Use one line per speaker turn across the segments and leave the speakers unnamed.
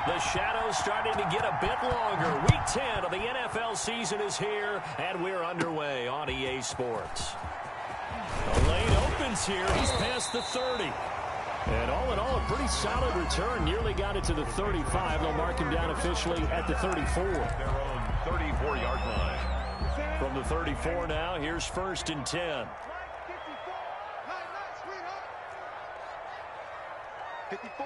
The shadow's starting to get a bit longer. Week 10 of the NFL season is here, and we're underway on EA Sports. The lane opens here. He's past the 30. And all in all, a pretty solid return. Nearly got it to the 35. They'll mark him down officially at the 34.
Their own 34-yard line.
From the 34 now, here's 1st and 10.
54.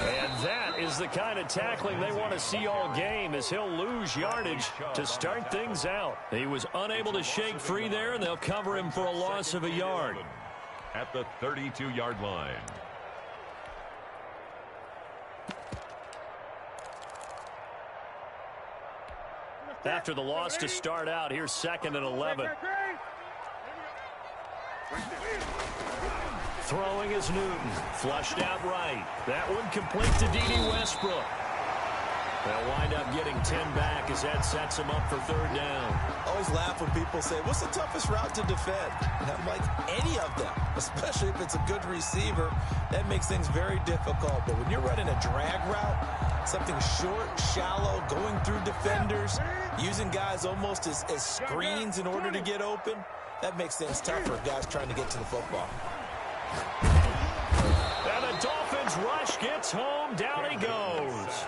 And that is the kind of tackling they want to see all game, as he'll lose yardage to start things out. He was unable to shake free there, and they'll cover him for a loss of a yard.
At the 32-yard line.
After the loss to start out, here's 2nd and 11. Throwing is Newton. Flushed out right. That one complete to D.D. Westbrook. They'll wind up getting 10 back as that sets them up for 3rd down.
Always laugh when people say, what's the toughest route to defend? And I'm like, any of them, especially if it's a good receiver. That makes things very difficult. But when you're running a drag route, something short, shallow, going through defenders, using guys almost as screens in order to get open, that makes things tougher, guys trying to get to the football.
And the Dolphins rush gets home. Down he goes.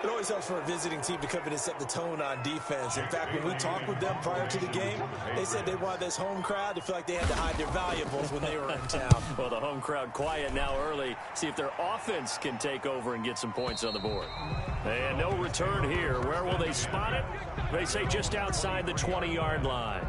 It always helps for a visiting team to come in and set the tone on defense. In fact, when we talked with them prior to the game, they said they wanted this home crowd to feel like they had to hide their valuables when they were in town.
Well, the home crowd quiet now early. See if their offense can take over and get some points on the board. And no return here. Where will they spot it? They say just outside the 20-yard line.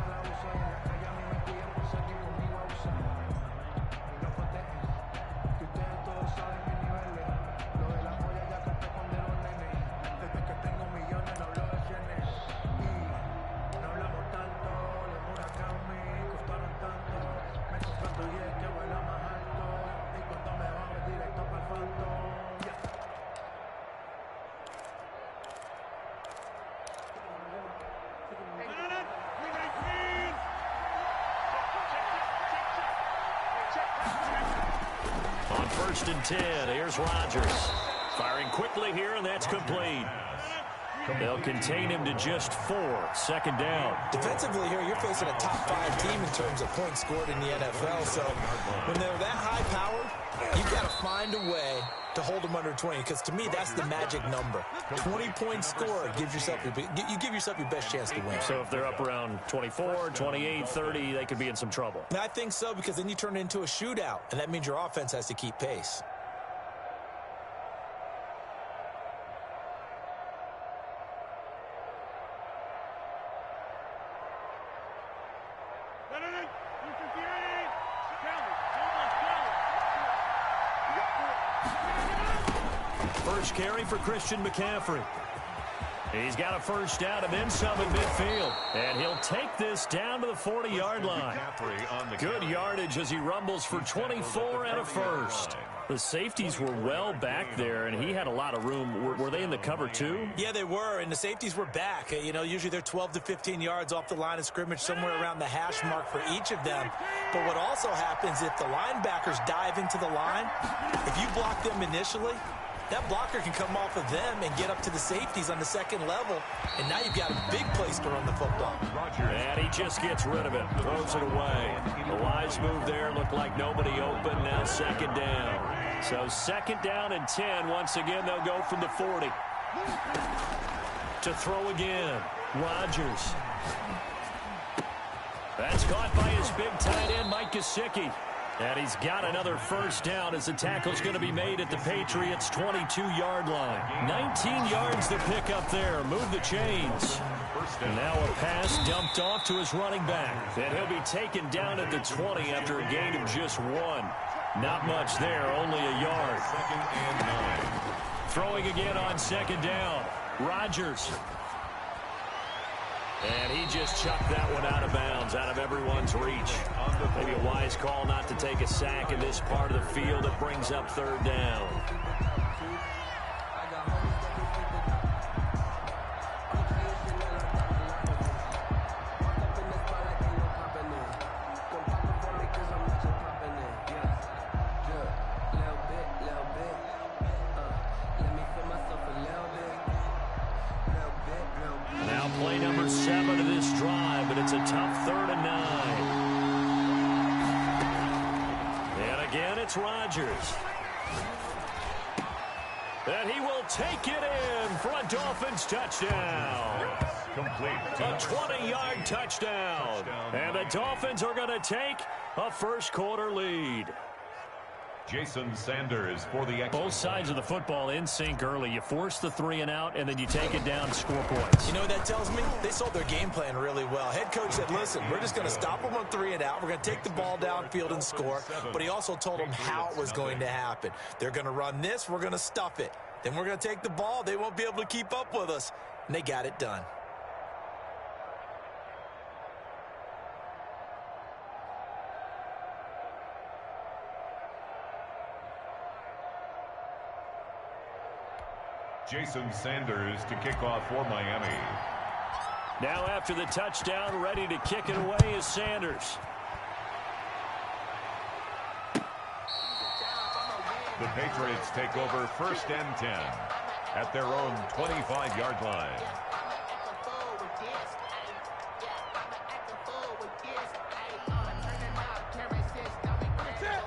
On 1st and 10, here's Rodgers. Firing quickly here, and that's complete. They'll contain him to just 4. 2nd down.
Defensively here, you're facing a top 5 team in terms of points scored in the NFL. So when they're that high-powered, you've got to find a way to hold them under 20. Because to me, that's the magic number. 20-point score gives yourself you give yourself your best chance to win.
So if they're up around 24, 28, 30, they could be in some trouble.
I think so, because then you turn it into a shootout, and that means your offense has to keep pace.
First carry for Christian McCaffrey. He's got a 1st down and then some in midfield. And he'll take this down to the 40-yard line. Good yardage as he rumbles for 24 and a 1st. The safeties were well back there, and he had a lot of room. Were they in the cover too?
Yeah, they were, and the safeties were back. You know, usually they're 12 to 15 yards off the line of scrimmage, somewhere around the hash mark for each of them. But what also happens if the linebackers dive into the line, if you block them initially, that blocker can come off of them and get up to the safeties on the 2nd level, and now you've got a big place to run the football.
And he just gets rid of it, throws it away. The wise move there, looked like nobody open, now 2nd down. So 2nd down and 10. Once again, they'll go from the 40. To throw again, Rodgers. That's caught by his big tight end, Mike Gesicki. And he's got another 1st down as the tackle's going to be made at the Patriots' 22-yard line. 19 yards to pick up there. Move the chains. And now a pass dumped off to his running back. And he'll be taken down at the 20 after a gain of just 1. Not much there, only a yard.
2nd and 9.
Throwing again on 2nd down. Rodgers. And he just chucked that one out of bounds, out of everyone's reach. Maybe a wise call not to take a sack in this part of the field. It brings up 3rd down. 3rd and 9. And again, it's Rodgers. And he will take it in for a Dolphins touchdown.
Complete.
A 20-yard touchdown. And the Dolphins are going to take a first-quarter lead.
Jason Sanders for the extra.
Both sides of the football in sync early. You force the 3 and out, and then you take it down and score points.
You know what that tells me? They sold their game plan really well. Head coach said, listen, we're just going to stop them on 3 and out. We're going to take the ball downfield and score. But he also told them how it was going to happen. They're going to run this. We're going to stuff it. Then we're going to take the ball. They won't be able to keep up with us. And they got it done.
Jason Sanders to kick off for Miami.
Now after the touchdown, ready to kick it away is Sanders.
The Patriots take over 1st and 10 at their own 25-yard line.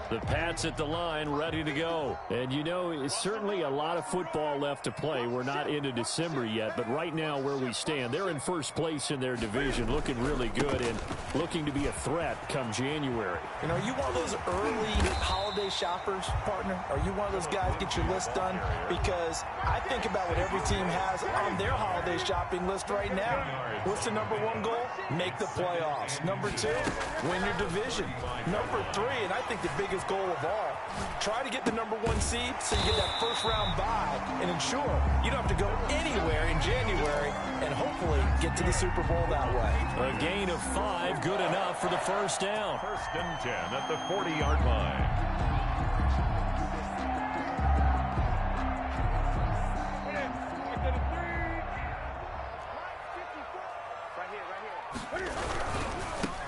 The Pats at the line, ready to go. And, you know, it's certainly a lot of football left to play. We're not into December yet, but right now where we stand, they're in first place in their division, looking really good and looking to be a threat come January.
You know, are you one of those early holiday shoppers, partner? Are you one of those guys get your list done? Because I think about what every team has on their holiday shopping list right now. What's the #1 goal? Make the playoffs. #2, win your division. #3, and I think the biggest goal of all, try to get the #1 seed so you get that first-round bye and ensure you don't have to go anywhere in January and hopefully get to the Super Bowl that way.
A gain of 5, good enough for the first down.
1st and 10 at the 40-yard line.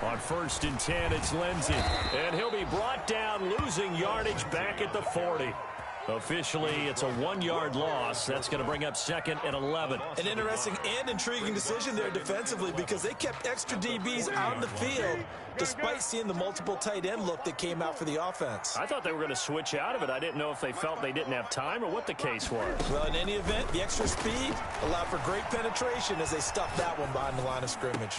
On 1st and 10, it's Lindsey. And he'll be brought down, losing yardage back at the 40. Officially, it's a 1-yard loss. That's going to bring up 2nd and 11.
An interesting and intriguing decision there defensively because they kept extra DBs on the field despite seeing the multiple tight end look that came out for the offense.
I thought they were going to switch out of it. I didn't know if they felt they didn't have time or what the case was.
Well, in any event, the extra speed allowed for great penetration as they stuffed that one behind the line of scrimmage.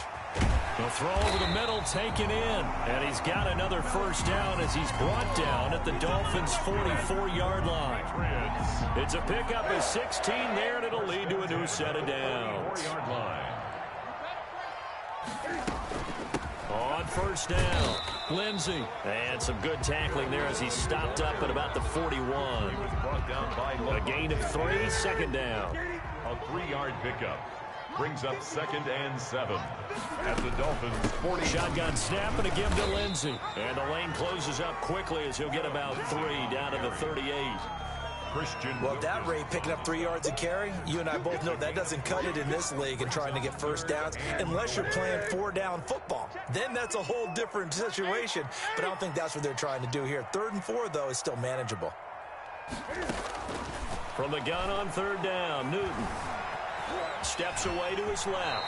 The throw over the middle taken in. And he's got another first down as he's brought down at the Dolphins' 44-yard line. It's a pickup of 16 there, and it'll lead to a new set of downs.
4-yard line.
On first down, Lindsey. And some good tackling there as he stopped up at about the 41.
He was brought down by
A gain of 3, 2nd down.
A 3-yard pickup. Brings up 2nd and 7 at the Dolphins' 40.
Shotgun snap and a give to Lindsey. And the lane closes up quickly as he'll get about 3 down to the 38.
Well, at that rate, picking up 3 yards a carry, you and I both know that doesn't cut it in this league and trying to get first downs unless you're playing 4-down football. Then that's a whole different situation, but I don't think that's what they're trying to do here. 3rd and 4, though, is still manageable.
From the gun on 3rd down, Newton steps away to his left.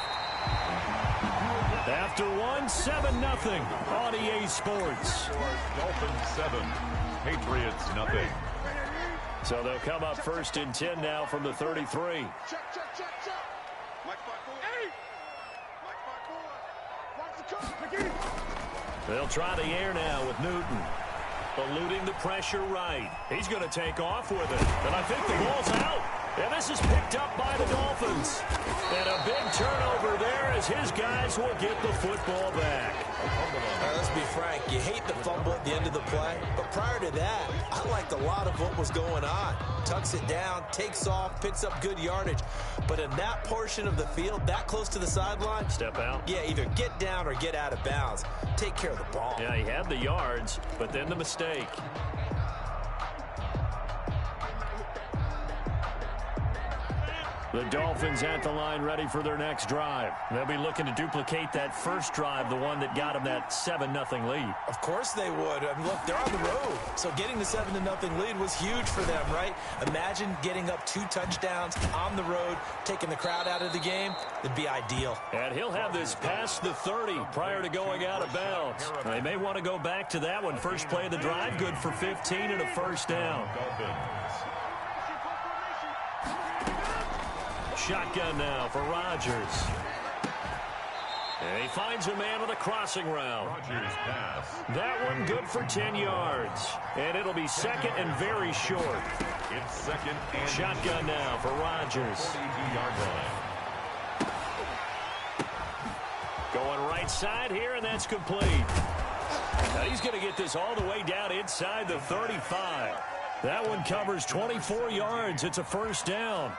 After 1, 7-0 on EA Sports.
Dolphins 7, Patriots nothing.
So they'll come up 1st and 10 now from the 33. They'll try the air now with Newton. Eluding the pressure right. He's going to take off with it. And I think the ball's out. And this is picked up by the Dolphins. And a big turnover there as his guys will get the football back.
Let's be frank, you hate the fumble at the end of the play, but prior to that, I liked a lot of what was going on. Tucks it down, takes off, picks up good yardage. But in that portion of the field, that close to the sideline,
step out.
Yeah, either get down or get out of bounds. Take care of the ball.
Yeah, he had the yards, but then the mistake. The Dolphins at the line ready for their next drive. They'll be looking to duplicate that first drive, the one that got them that 7-0 lead.
Of course they would. I mean, look, they're on the road. So getting the 7-0 lead was huge for them, right? Imagine getting up 2 touchdowns on the road, taking the crowd out of the game. It'd be ideal.
And he'll have this past the 30 prior to going out of bounds. They may want to go back to that one. First play of the drive, good for 15 and a first down. Shotgun now for Rodgers. And he finds a man with a crossing route.
Rodgers pass.
That one good for 10 yards. And it'll be second and very short.
It's second and
shotgun now for Rodgers.
42-yard line.
Going right side here, and that's complete. Now he's going to get this all the way down inside the 35. That one covers 24 yards. It's a first down.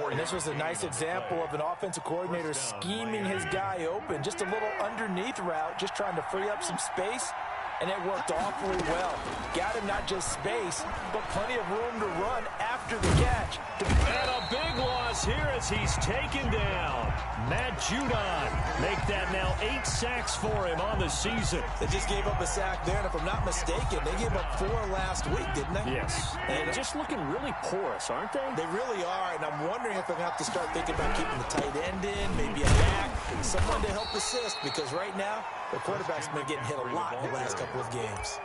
And this was a nice example of an offensive coordinator scheming his guy open. Just a little underneath route, just trying to free up some space, and it worked awfully well. Got him not just space, but plenty of room to run after the catch.
And a big loss here as he's taken down. Matt Judon make that now 8 sacks for him on the season.
They just gave up a sack there, and if I'm not mistaken, they gave up 4 last week, didn't they?
Yes. And just looking really porous, aren't they?
They really are, and I'm wondering if I'm going to have to start thinking about keeping the tight end in, maybe a back, someone to help assist, because right now, the quarterback's been getting hit a lot in the last couple of games.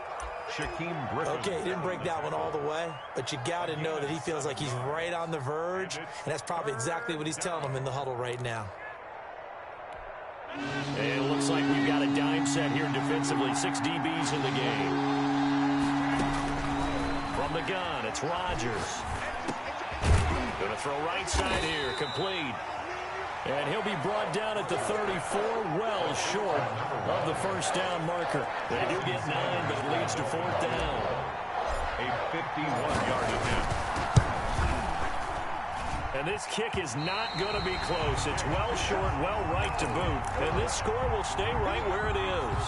Okay, he didn't break that one all the way, but you got to know that he feels like he's right on the verge, and that's probably exactly what he's telling them in the huddle right now.
And it looks like we've got a dime set here defensively. 6 DBs in the game. From the gun, it's Rodgers. Going to throw right side here, complete. And he'll be brought down at the 34, well short of the first down marker. They do get 9, but it leads to 4th down.
A 51-yard attempt.
And this kick is not going to be close. It's well short, well right to boot. And this score will stay right where it is.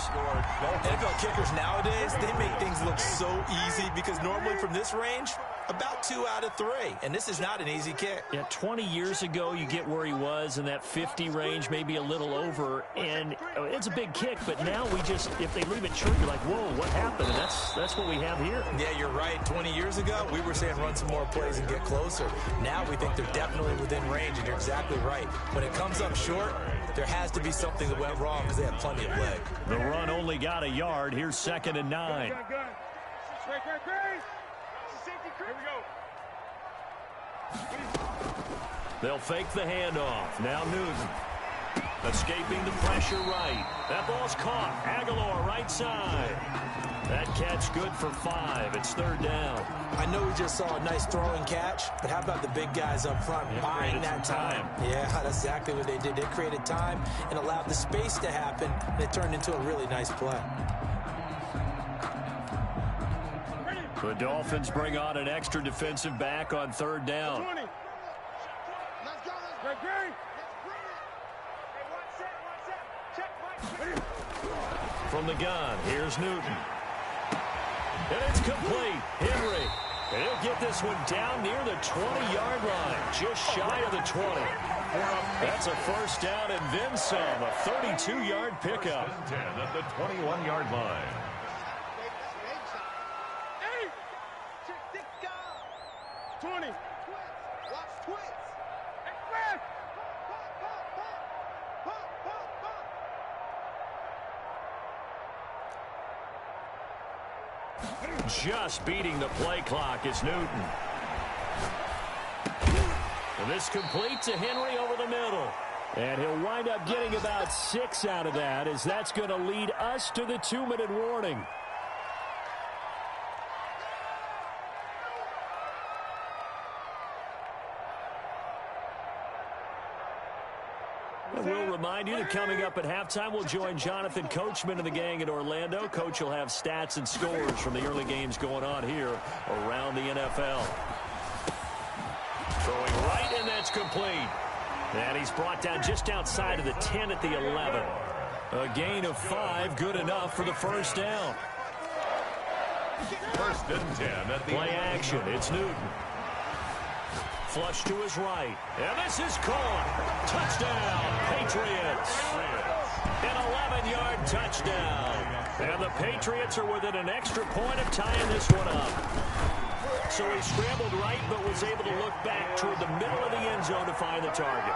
NFL kickers nowadays, they make things look so easy because normally from this range, about 2 out of 3. And this is not an easy kick.
Yeah, 20 years ago, you get where he was in that 50 range, maybe a little over. And it's a big kick, but now we just, if they leave it short, you're like, whoa, what happened? And that's what we have here.
Yeah, you're right. 20 years ago, we were saying run some more plays and get closer. Now we think they're definitely within range, and you're exactly right. When it comes up short, there has to be something that went wrong because they have plenty of leg.
The run only got a yard. Here's 2nd and 9. They'll fake the handoff. Now Newton. Escaping the pressure right. That ball's caught. Aguilar right side. That catch good for 5. It's 3rd down.
I know we just saw a nice throwing catch, but how about the big guys up front buying that time? Yeah, that's exactly what they did. They created time and allowed the space to happen, and it turned into a really nice play.
The Dolphins bring on an extra defensive back on 3rd down. From the gun, here's Newton. And it's complete. Henry. And he'll get this one down near the 20-yard line, just shy of the 20. That's a first down and then some, a 32-yard pickup.
10 at the 21-yard line.
Just beating the play clock is Newton. And this complete to Henry over the middle. And he'll wind up getting about 6 out of that, as that's going to lead us to the 2-minute warning. We'll remind you that coming up at halftime, we'll join Jonathan Coachman and the gang in Orlando. Coach will have stats and scores from the early games going on here around the NFL. Throwing right, and that's complete. And he's brought down just outside of the 10 at the 11. A gain of 5, good enough for the first down.
1st and 10 at the
play action. It's Newton. Flush to his right. And this is caught. Touchdown, Patriots. An 11-yard touchdown. And the Patriots are within an extra point of tying this one up. So he scrambled right, but was able to look back toward the middle of the end zone to find the target.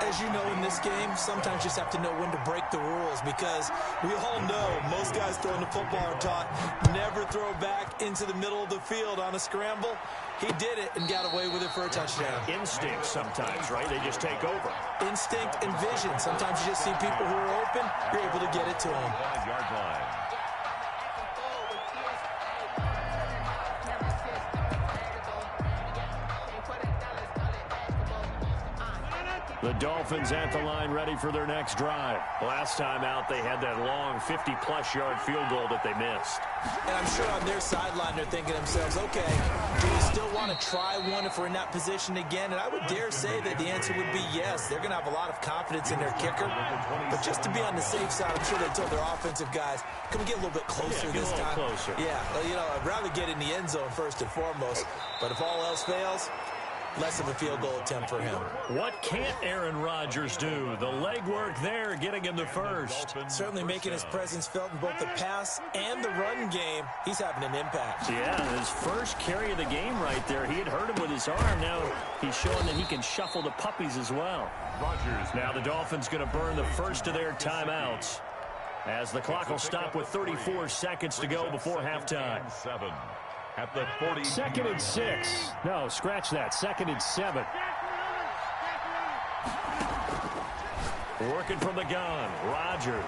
As you know, in this game, sometimes you just have to know when to break the rules, because we all know most guys throwing the football are taught never throw back into the middle of the field on a scramble. He did it and got away with it for a touchdown.
Instinct sometimes, right? They just take over.
Instinct and vision. Sometimes you just see people who are open, you're able to get it to them.
5-yard line.
The Dolphins at the line ready for their next drive. Last time out, they had that long 50-plus yard field goal that they missed.
And I'm sure on their sideline they're thinking to themselves, okay, do we still want to try one if we're in that position again? And I would dare say that the answer would be yes. They're going to have a lot of confidence in their kicker. But just to be on the safe side, I'm sure they told their offensive guys, can we get a little bit closer this time?
Closer.
Yeah, well, you know, I'd rather get in the end zone first and foremost. But if all else fails, less of a field goal attempt for him.
What can't Aaron Rodgers do? The legwork there, getting him the first.
Certainly making his presence felt in both the pass and the run game. He's having an impact.
Yeah, his first carry of the game right there. He had hurt him with his arm. Now he's showing that he can shuffle the puppies as well.
Rodgers.
Now the Dolphins going to burn the first of their timeouts, as the clock will stop with 34 seconds to go before halftime.
7. At the 40.
2nd and 6. No, scratch that. 2nd and 7. Working from the gun. Rodgers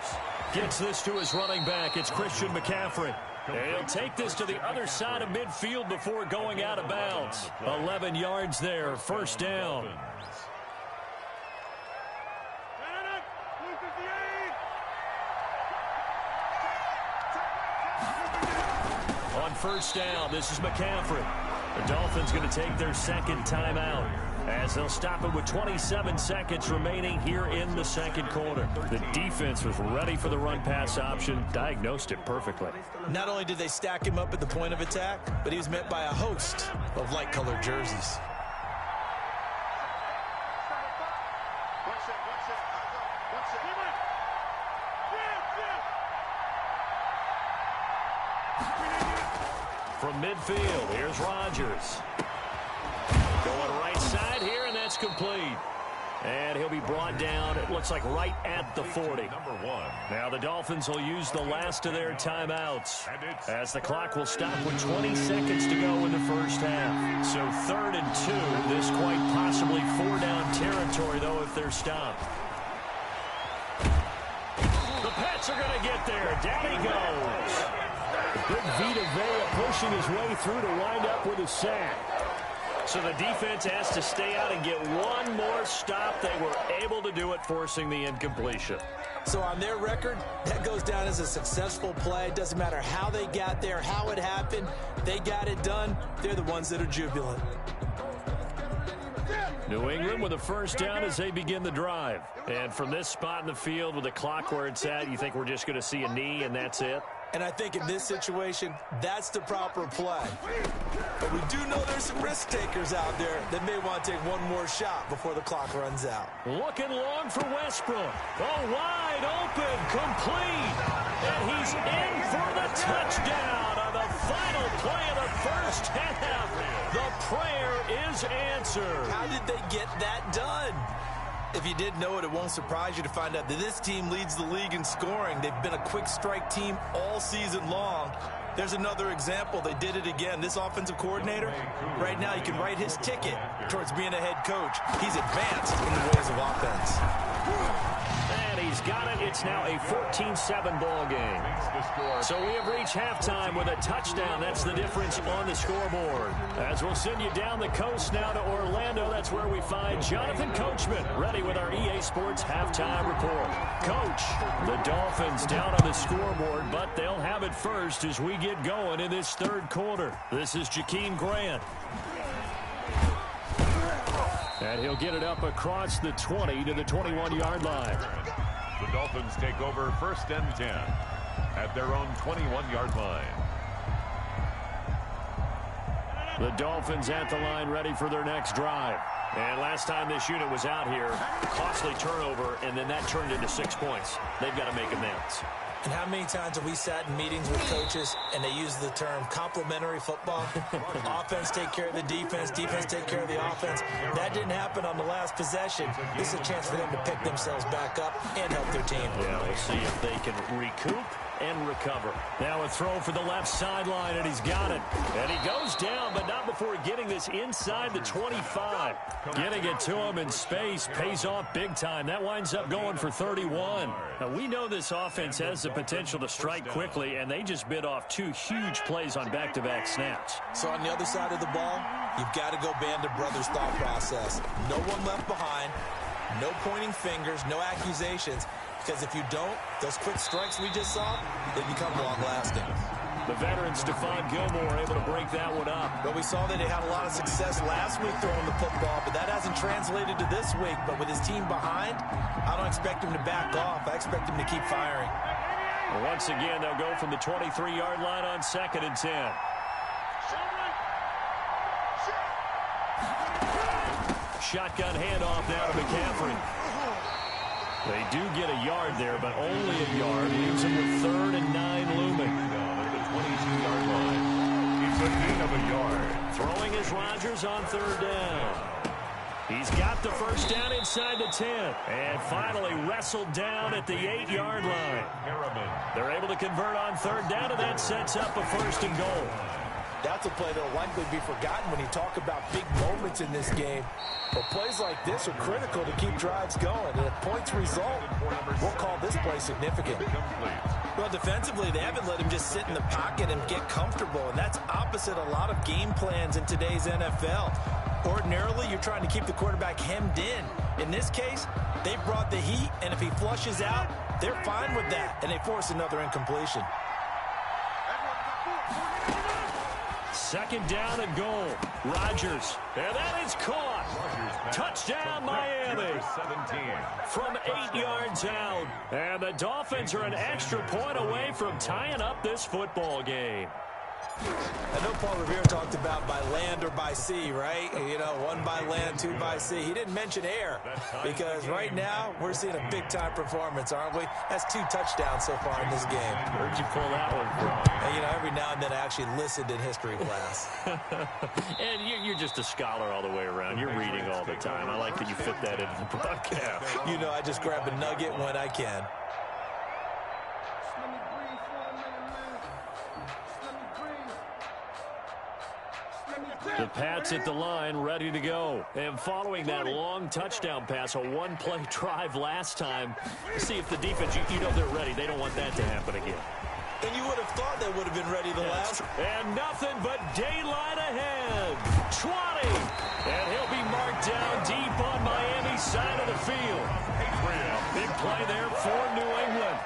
gets this to his running back. It's Christian McCaffrey. He'll take this to the other side of midfield before going out of bounds. 11 yards there. First down. On first down, this is McCaffrey. The Dolphins going to take their second timeout, as they'll stop it with 27 seconds remaining here in the second quarter. The defense was ready for the run-pass option, diagnosed it perfectly.
Not only did they stack him up at the point of attack, but he was met by a host of light-colored jerseys.
From midfield, here's Rodgers. Going right side here, and that's complete. And he'll be brought down, it looks like right at the 40.
Number 1.
Now the Dolphins will use the last of their timeouts, as the clock will stop with 20 seconds to go in the first half. So 3rd and 2, this quite possibly 4-down territory, though, if they're stopped. The Pats are going to get there. Down he goes. Big Vita Vea pushing his way through to wind up with a sack. So the defense has to stay out and get one more stop. They were able to do it, forcing the incompletion.
So on their record, that goes down as a successful play. It doesn't matter how they got there, how it happened. They got it done. They're the ones that are jubilant.
New England with a first down as they begin the drive. And from this spot in the field with the clock where it's at, you think we're just going to see a knee and that's it?
And I think in this situation, that's the proper play. But we do know there's some risk takers out there that may want to take one more shot before the clock runs out.
Looking long for Westbrook. Oh, wide open, complete. And he's in for the touchdown on the final play of the first half. The prayer is answered.
How did they get that done? If you didn't know it, it won't surprise you to find out that this team leads the league in scoring. They've been a quick strike team all season long. There's another example. They did it again. This offensive coordinator, right now, you can write his ticket towards being a head coach. He's advanced in the ways of offense.
And he's got it. It's now a 14-7 ball game. So we have reached halftime with a touchdown. That's the difference on the scoreboard. As we'll send you down the coast now to Orlando, that's where we find Jonathan Coachman, ready with our EA Sports halftime report. Coach, the Dolphins down on the scoreboard, but they'll have it first as we get going in this third quarter. This is Jakeem Grant. And he'll get it up across the 20 to the 21-yard line.
The Dolphins take over 1st and 10 at their own 21-yard line.
The Dolphins at the line ready for their next drive. And last time this unit was out here, costly turnover, and then that turned into 6 points. They've got to make amends.
And how many times have we sat in meetings with coaches and they use the term complementary football? Offense take care of the defense, defense take care of the offense. That didn't happen on the last possession. This is a chance for them to pick themselves back up and help their team.
Yeah, we'll see if they can recoup and recover. Now a throw for the left sideline, and he's got it. And he goes down, but not before getting this inside the 25. Getting it to him in space pays off big time. That winds up going for 31. Now, we know this offense has the potential to strike quickly, and they just bit off 2 huge plays on back-to-back snaps.
So on the other side of the ball, you've got to go band of brothers thought process. No one left behind, no pointing fingers, no accusations. Because if you don't, those quick strikes we just saw, they become long-lasting.
The veteran Stephon Gilmore able to break that one up.
But we saw that he had a lot of success last week throwing the football, but that hasn't translated to this week. But with his team behind, I don't expect him to back off. I expect him to keep firing.
Well, once again, they'll go from the 23-yard line on 2nd and 10. Shotgun handoff now to McCaffrey. They do get a yard there, but only a yard. Leaves him with 3rd and 9 looming.
At the 22-yard line. He's a gain of a yard.
Throwing is Rodgers on 3rd down. He's got the first down inside the 10. And finally wrestled down at the 8-yard line. They're able to convert on 3rd down, and that sets up a 1st and goal.
That's a play that will likely be forgotten when you talk about big moments in this game. But plays like this are critical to keep drives going. And if points result, we'll call this play significant. Well, defensively, they haven't let him just sit in the pocket and get comfortable. And that's opposite a lot of game plans in today's NFL. Ordinarily, you're trying to keep the quarterback hemmed in. In this case, they brought the heat, and if he flushes out, they're fine with that. And they force another incompletion.
2nd down and goal. Rodgers. And that is caught. Touchdown, Miami. From 8 yards out. And the Dolphins are an extra point away from tying up this football game.
I know Paul Revere talked about by land or by sea, right? You know, 1 by land, 2 by sea. He didn't mention air because right now we're seeing a big-time performance, aren't we? That's 2 touchdowns so far in this game.
Where'd you pull that one from?
And, you know, every now and then I actually listened in history class.
And you're just a scholar all the way around. You're reading all the time. I like that you fit that into the broadcast.
You know, I just grab a nugget when I can.
The Pats at the line, ready to go. And following that long touchdown pass, a 1-play drive last time, see if the defense, you know they're ready. They don't want that to happen again.
And you would have thought they would have been ready the last.
And nothing but daylight ahead. 20. And he'll be marked down deep on Miami's side of the field. Big play there for New England.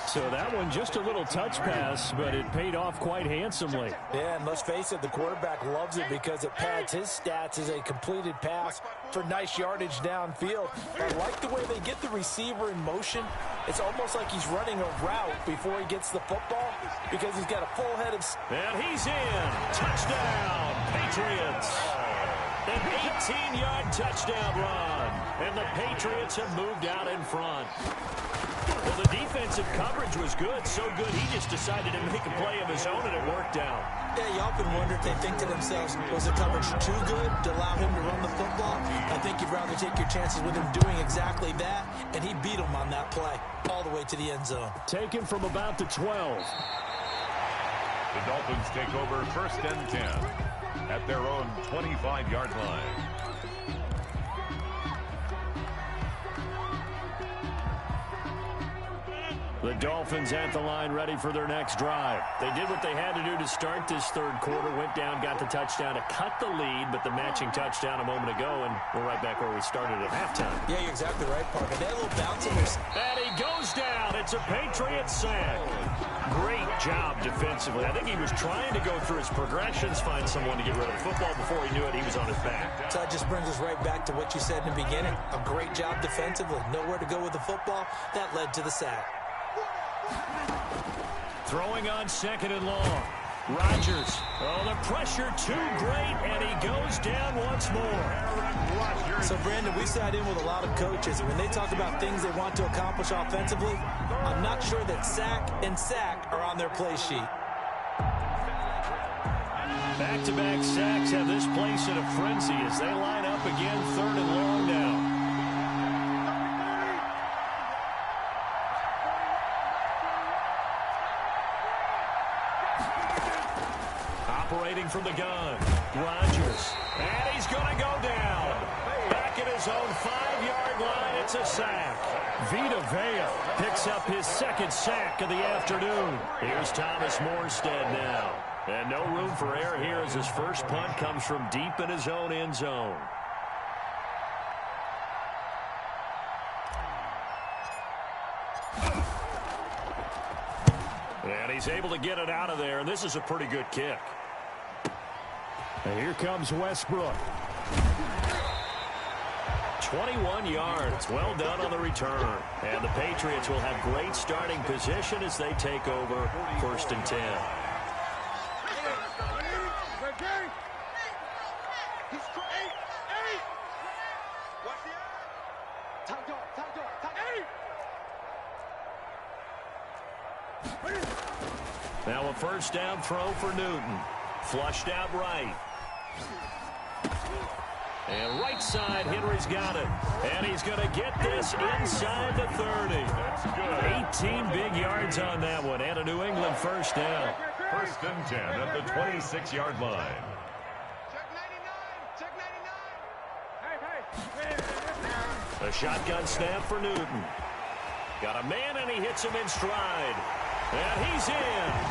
So that one just a little touch pass, but it paid off quite handsomely.
Yeah, and let's face it, the quarterback loves it because it pads his stats as a completed pass for nice yardage downfield. I like the way they get the receiver in motion. It's almost like he's running a route before he gets the football because he's got a full head of...
And he's in. Touchdown, Patriots. An 18-yard touchdown run. And the Patriots have moved out in front. Well, the defensive coverage was good, so good he just decided to make a play of his own, and it worked out.
Yeah, you often wonder if they think to themselves, was the coverage too good to allow him to run the football? I think you'd rather take your chances with him doing exactly that, and he beat him on that play all the way to the end zone.
Taken from about the 12.
The Dolphins take over 1st and 10 at their own 25-yard line.
The Dolphins at the line ready for their next drive. They did what they had to do to start this 3rd quarter, went down, got the touchdown to cut the lead, but the matching touchdown a moment ago, and we're right back where we started at halftime.
Yeah, you're exactly right, Parker. They had a little bounce in there.
And he goes down. It's a Patriot sack. Great job defensively. I think he was trying to go through his progressions, find someone to get rid of the football. Before he knew it, he was on his back.
So that just brings us right back to what you said in the beginning. A great job defensively. Nowhere to go with the football. That led to the sack.
Throwing on 2nd and long. Rodgers. Oh, the pressure too great, and he goes down once more.
So, Brandon, we sat in with a lot of coaches, and when they talk about things they want to accomplish offensively, I'm not sure that sack and sack are on their play sheet.
Back-to-back sacks have this place in a frenzy as they line up again, 3rd and long now. Operating from the gun, Rodgers, and he's going to go down. Back at his own 5-yard line, it's a sack. Vita Vea picks up his 2nd sack of the afternoon. Here's Thomas Morstead now. And no room for error here as his first punt comes from deep in his own end zone. And he's able to get it out of there, and this is a pretty good kick. And here comes Westbrook. 21 yards. Well done on the return. And the Patriots will have great starting position as they take over 1st and 10. Now a 1st down throw for Newton. Flushed out right. And right side, Henry's got it. And he's going to get this inside the 30.
That's good.
18 big yards on that one. And a New England 1st down.
1st and 10 at the 26-yard line.
A shotgun snap for Newton. Got a man, and he hits him in stride. And he's in.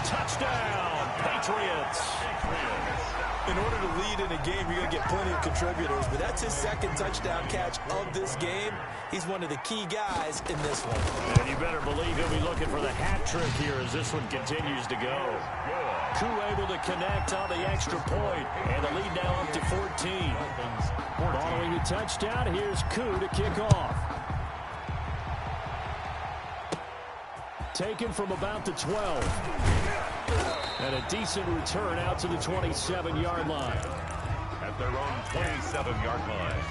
Touchdown, Patriots.
In order to lead in a game, you're going to get plenty of contributors, but that's his 2nd touchdown catch of this game. He's one of the key guys in this one.
And you better believe he'll be looking for the hat trick here as this one continues to go. Koo able to connect on the extra point, and the lead now up to 14. Following the touchdown, here's Koo to kick off. Taken from about the 12. And a decent return out to the 27-yard line.
At their own 27-yard line.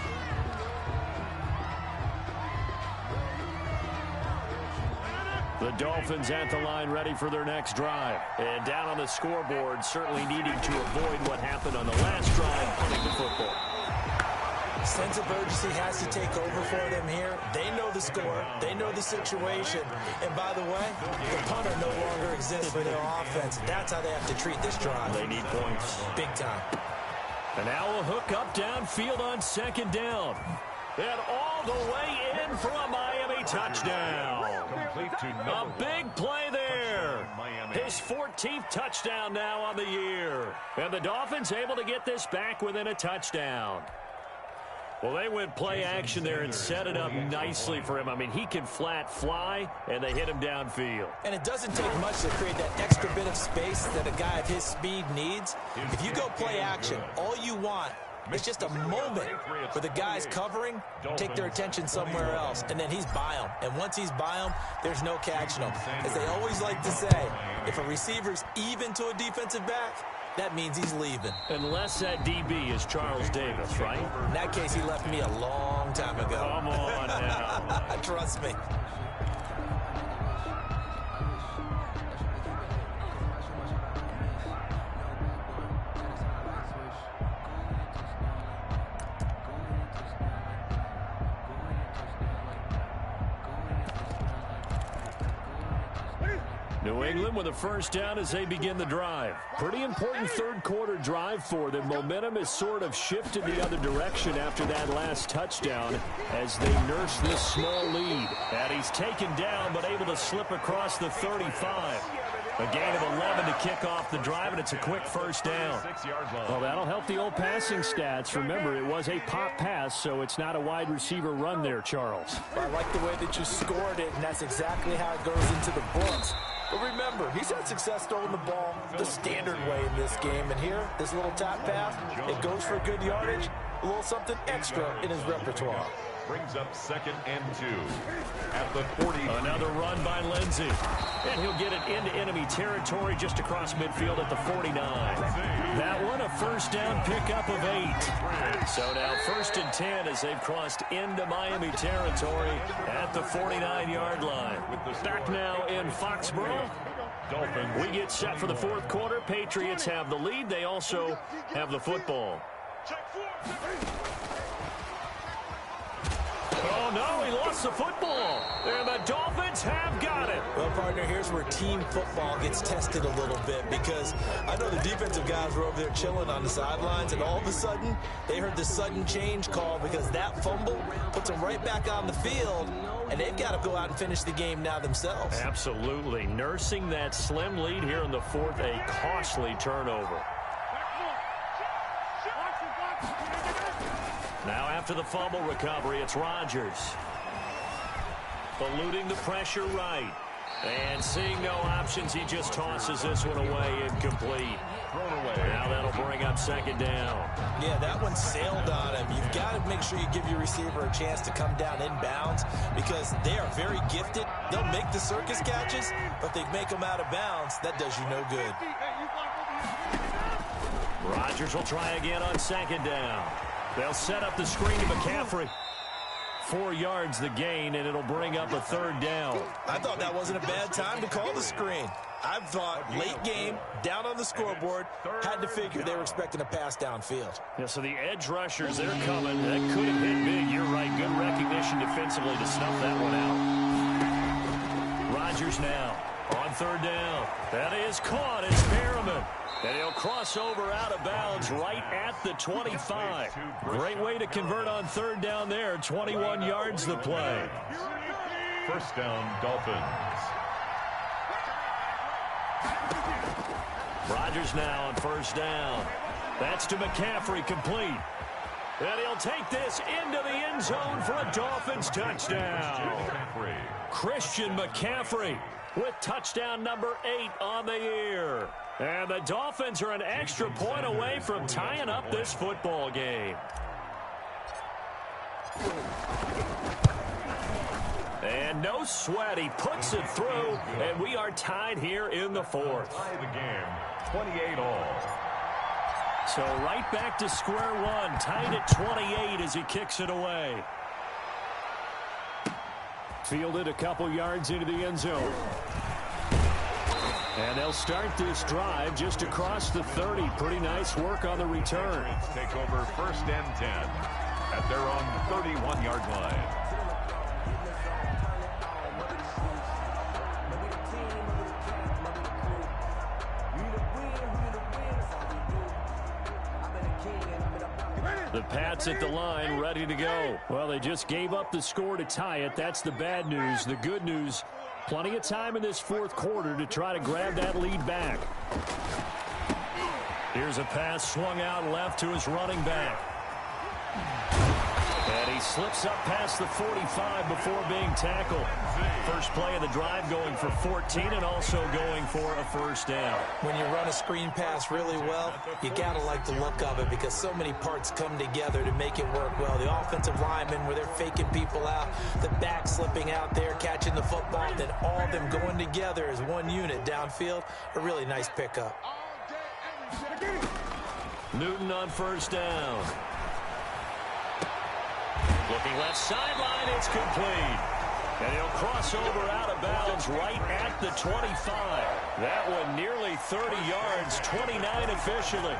The Dolphins at the line ready for their next drive. And down on the scoreboard, certainly needing to avoid what happened on the last drive, punting the football.
Sense of urgency has to take over for them here. They know the score. They know the situation. And by the way, the punter no longer exists for their offense. That's how they have to treat this drive.
They need points.
Big time.
And now a hook up downfield on 2nd down. And all the way in for a Miami touchdown.
Complete to
A big play there. His 14th touchdown now on the year. And the Dolphins able to get this back within a touchdown. Well, they went play action there and set it up nicely for him. I mean, he can flat fly, and they hit him downfield.
And it doesn't take much to create that extra bit of space that a guy of his speed needs. If you go play action, all you want is just a moment for the guys covering, take their attention somewhere else, and then he's by them. And once he's by them, there's no catching him. As they always like to say, if a receiver's even to a defensive back, that means he's leaving.
Unless that DB is Charles Davis, right?
In that case, he left me a long time ago.
Come on now.
Trust me.
New England with a 1st down as they begin the drive. Pretty important 3rd quarter drive for them. Momentum has sort of shifted the other direction after that last touchdown as they nurse this small lead. And he's taken down but able to slip across the 35. A gain of 11 to kick off the drive, and it's a quick 1st down. Well, that'll help the old passing stats. Remember, it was a pop pass, so it's not a wide receiver run there, Charles.
I like the way that you scored it, and that's exactly how it goes into the books. But remember, he's had success throwing the ball the standard way in this game. And here, this little top pass, it goes for good yardage, a little something extra in his repertoire.
Brings up 2nd and 2 at the 40.
Another run by Lindsey. And he'll get it into enemy territory just across midfield at the 49. That one a first down pickup of 8. So now 1st and 10 as they've crossed into Miami territory at the 49-yard line. Back now in Foxborough.
Dolphins.
We get set for the 4th quarter. Patriots have the lead. They also have the football. Oh, no, he lost the football. And the Dolphins have got it.
Well, partner, here's where team football gets tested a little bit, because I know the defensive guys were over there chilling on the sidelines, and all of a sudden, they heard the sudden change call because that fumble puts them right back on the field, and they've got to go out and finish the game now themselves.
Absolutely. Nursing that slim lead here in the 4th, a costly turnover. Now after the fumble recovery, it's Rodgers. Eluding the pressure right. And seeing no options, he just tosses this one away, incomplete.
Thrown away.
Now that'll bring up 2nd down.
Yeah, that one sailed on him. You've got to make sure you give your receiver a chance to come down inbounds, because they are very gifted. They'll make the circus catches, but they make them out of bounds. That does you no good.
Rodgers will try again on 2nd down. They'll set up the screen to McCaffrey. 4 yards the gain, and it'll bring up a 3rd down.
I thought that wasn't a bad time to call the screen. I thought late game, down on the scoreboard, had to figure they were expecting a pass downfield.
Yeah, so the edge rushers, they're coming. That could have hit big. You're right. Good recognition defensively to snuff that one out. Rodgers now on 3rd down. That is caught as Merriman. And he'll cross over out of bounds right at the 25. Great way to convert on 3rd down there. 21 yards the play.
1st down, Dolphins.
Rodgers now on 1st down. That's to McCaffrey, complete. And he'll take this into the end zone for a Dolphins touchdown. Christian McCaffrey with touchdown number 8 on the year. And the Dolphins are an extra point away from tying up this football game. And no sweat, he puts it through, and we are tied here in the 4th.
Tie the game, 28 all.
So right back to square one, tied at 28 as he kicks it away. Fielded a couple yards into the end zone. And they'll start this drive just across the 30. Pretty nice work on the return.
Take over 1st and 10 at their own 31-yard line.
The Pats at the line, ready to go. Well, they just gave up the score to tie it. That's the bad news. The good news, plenty of time in this 4th quarter to try to grab that lead back. Here's a pass swung out left to his running back. And he slips up past the 45 before being tackled. First play of the drive going for 14 and also going for a 1st down.
When you run a screen pass really well, you got to like the look of it, because so many parts come together to make it work well. The offensive linemen, where they're faking people out, the back slipping out there, catching the football, then all of them going together as one unit downfield. A really nice pickup.
Newton on 1st down. Looking left sideline, it's complete. And he'll cross over out of bounds right at the 25. That one nearly 30 yards, 29 officially.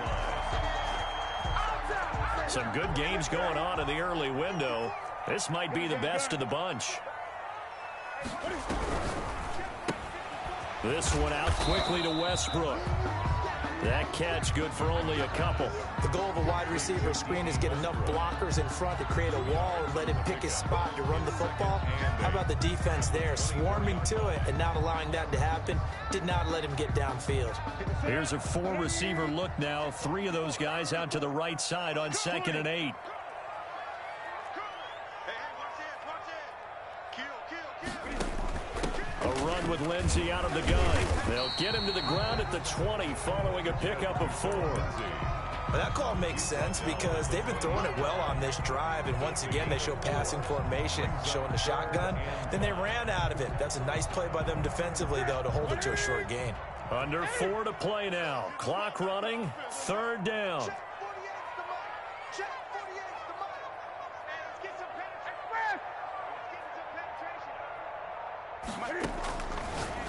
Some good games going on in the early window. This might be the best of the bunch. This one out quickly to Westbrook. That catch good for only a couple.
The goal of a wide receiver screen is get enough blockers in front to create a wall and let him pick his spot to run the football. How about the defense there, swarming to it and not allowing that to happen? Did not let him get downfield.
Here's a 4-receiver look now. 3 of those guys out to the right side on 2nd and 8. A run with Lindsey out of the gun. They'll get him to the ground at the 20 following a pickup of 4.
Well, that call makes sense because they've been throwing it well on this drive, and once again, they show passing formation, showing the shotgun. Then they ran out of it. That's a nice play by them defensively, though, to hold it to a short gain.
Under 4 to play now. Clock running, 3rd down.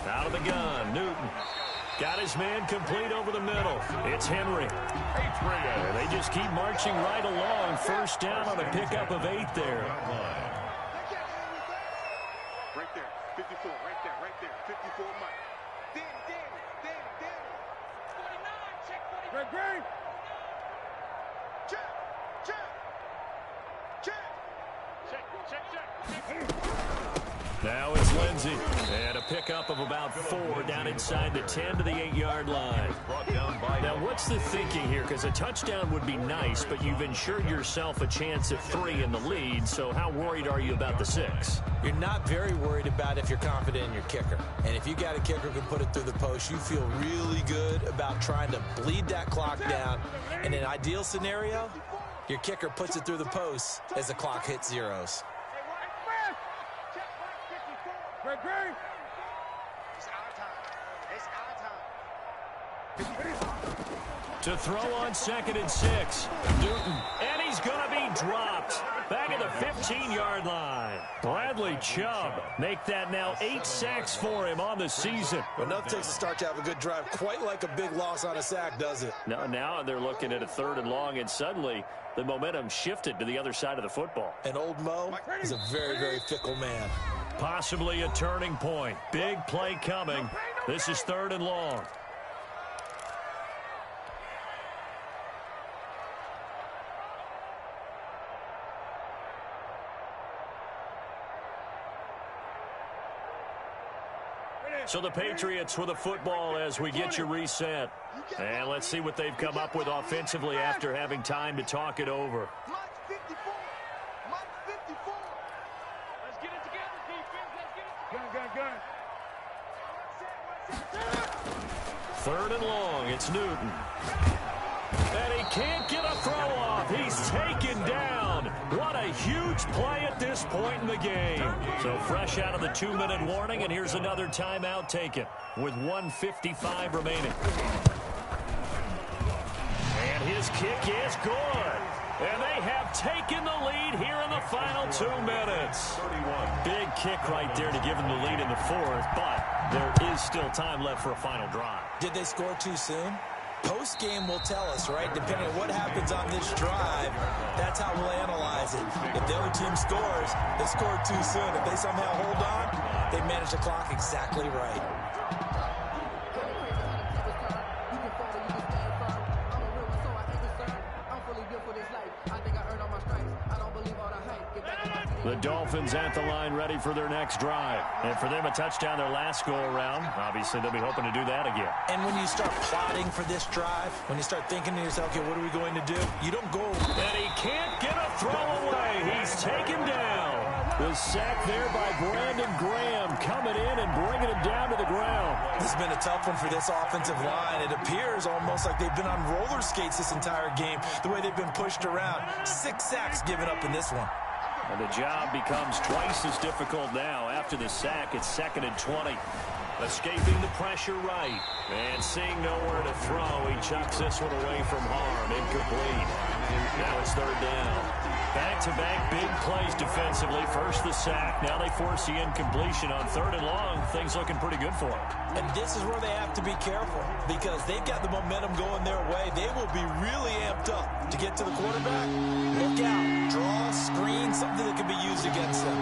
Out of the gun, Newton. Got his man complete over the middle. It's Henry. They just keep marching right along. 1st down on a pickup of 8 there.
Right there, 54, right there, 54, Mike. Danny. 49, check 49. Greg. Check.
Now it's Lindsey. And a pickup of about 4 down inside the 10 to the 8-yard line. Now, what's the thinking here? Because a touchdown would be nice, but you've ensured yourself a chance at 3 in the lead, so how worried are you about the 6?
You're not very worried about if you're confident in your kicker. And if you got a kicker who can put it through the post, you feel really good about trying to bleed that clock down. In an ideal scenario, your kicker puts it through the post as the clock hits zeros.
To throw on 2nd and 6. Newton. And he's going to be dropped. Back at the 15-yard line. Bradley Chubb make that now 8 sacks for him on the season.
Well, enough takes to start to have a good drive. Quite like a big loss on a sack, does it?
Now they're looking at a 3rd and long, and suddenly the momentum shifted to the other side of the football.
And old Mo is a very, very fickle man.
Possibly a turning point. Big play coming. This is 3rd and long. So the Patriots with a football as we get you reset. And let's see what they've come up with offensively after having time to talk it over.
Let's get it together, defense. Let's get it.
3rd and long. It's Newton. And he can't get a throw off. He's taken down. What a huge play at this point in the game. So fresh out of the 2-minute warning, and here's another timeout taken with 1:55 remaining. And his kick is good. And they have taken the lead here in the final 2 minutes. Big kick right there to give them the lead in the 4th, but there is still time left for a final drive.
Did they score too soon? Post-game will tell us, right? Depending on what happens on this drive, that's how we'll analyze it. If the other team scores, they scored too soon. If they somehow hold on, they manage the clock exactly right.
The Dolphins at the line ready for their next drive. And for them, a touchdown their last go-around. Obviously, they'll be hoping to do that again.
And when you start plotting for this drive, when you start thinking to yourself, okay, what are we going to do? You don't go.
And he can't get a throw away. He's taken down. The sack there by Brandon Graham coming in and bringing him down to the ground.
This has been a tough one for this offensive line. It appears almost like they've been on roller skates this entire game, the way they've been pushed around. 6 sacks given up in this one.
And the job becomes twice as difficult now. After the sack, it's 2nd and 20. Escaping the pressure right. And seeing nowhere to throw, he chucks this one away from harm. Incomplete. Now it's 3rd down. Back-to-back big plays defensively. First the sack. Now they force the incompletion on 3rd and long. Things looking pretty good for them.
And this is where they have to be careful because they've got the momentum going their way. They will be really amped up to get to the quarterback. Look out. Draw, screen, something that can be used against them.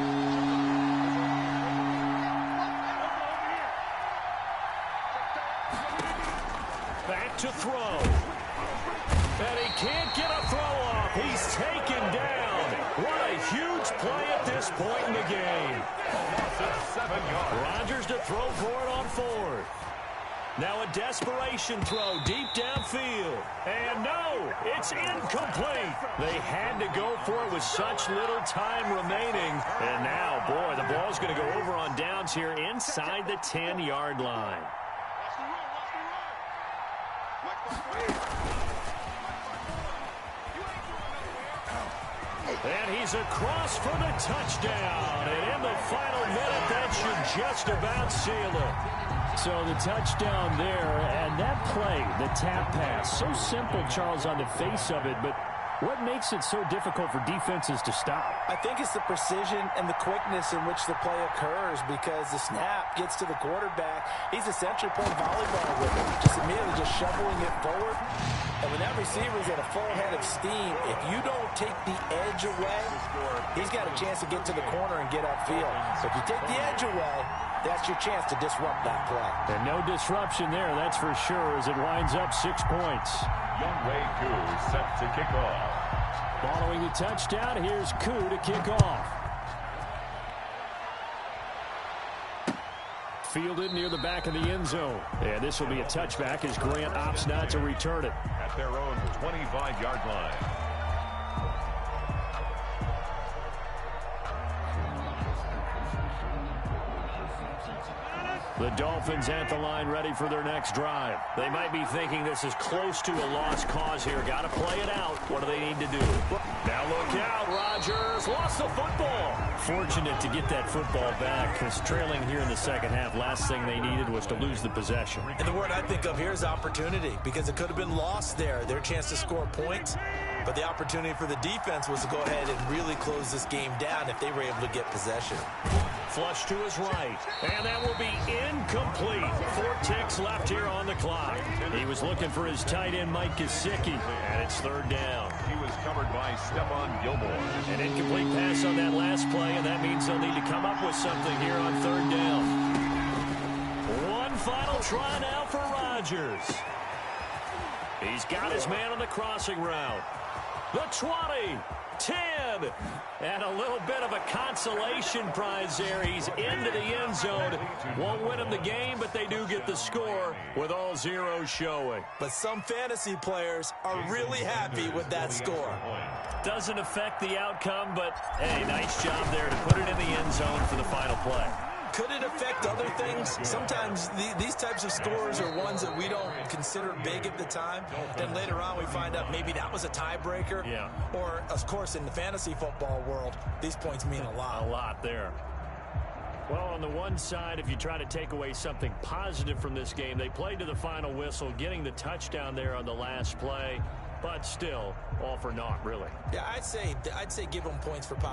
Back to throw. And he can't get a throw off. He's taken down. What a huge play at this point in the game. Rodgers to throw for it on 4th. Now a desperation throw deep downfield. And no, it's incomplete. They had to go for it with such little time remaining. And now, boy, the ball's going to go over on downs here inside the 10-yard line. And he's across for the touchdown. And in the final minute, that should just about seal it. So the touchdown there, and that play, the tap pass, so simple, Charles, on the face of it, but what makes it so difficult for defenses to stop?
I think it's the precision and the quickness in which the play occurs, because the snap gets to the quarterback. He's essentially playing volleyball with it, immediately shoveling it forward. And when that receiver's at a full head of steam, if you don't take the edge away, he's got a chance to get to the corner and get upfield. So if you take the edge away, that's your chance to disrupt that play.
And no disruption there, that's for sure, as it winds up 6 points.
Younghoe Koo set to kick off.
Following the touchdown, here's Koo to kick off. Fielded near the back of the end zone. And this will be a touchback as Grant opts not to return it.
At their own 25-yard line.
The Dolphins at the line ready for their next drive. They might be thinking this is close to a lost cause here. Got to play it out. What do they need to do? Now look out. Rodgers lost the football. Fortunate to get that football back, because trailing here in the second half, last thing they needed was to lose the possession.
And the word I think of here is opportunity, because it could have been lost there. Their chance to score points. But the opportunity for the defense was to go ahead and really close this game down if they were able to get possession.
Flush to his right, and that will be incomplete. 4 ticks left here on the clock. He was looking for his tight end, Mike Gesicki, and it's 3rd down.
He was covered by Stephon Gilmore.
An incomplete pass on that last play, and that means they'll need to come up with something here on 3rd down. One final try now for Rodgers. He's got his man on the crossing route. The 20, 10, and a little bit of a consolation prize there. He's into the end zone. Won't win him the game, but they do get the score with all zeros showing.
But some fantasy players are really happy with that score.
Doesn't affect the outcome, but, hey, nice job there to put it in the end zone for the final play.
Could it affect other things? Sometimes these types of scores are ones that we don't consider big at the time. Then later on we find out maybe that was a tiebreaker.
Yeah.
Or, of course, in the fantasy football world, these points mean a lot.
A lot there. Well, on the one side, if you try to take away something positive from this game, they played to the final whistle, getting the touchdown there on the last play. But still, all for naught, really.
Yeah, I'd say give them points for positive.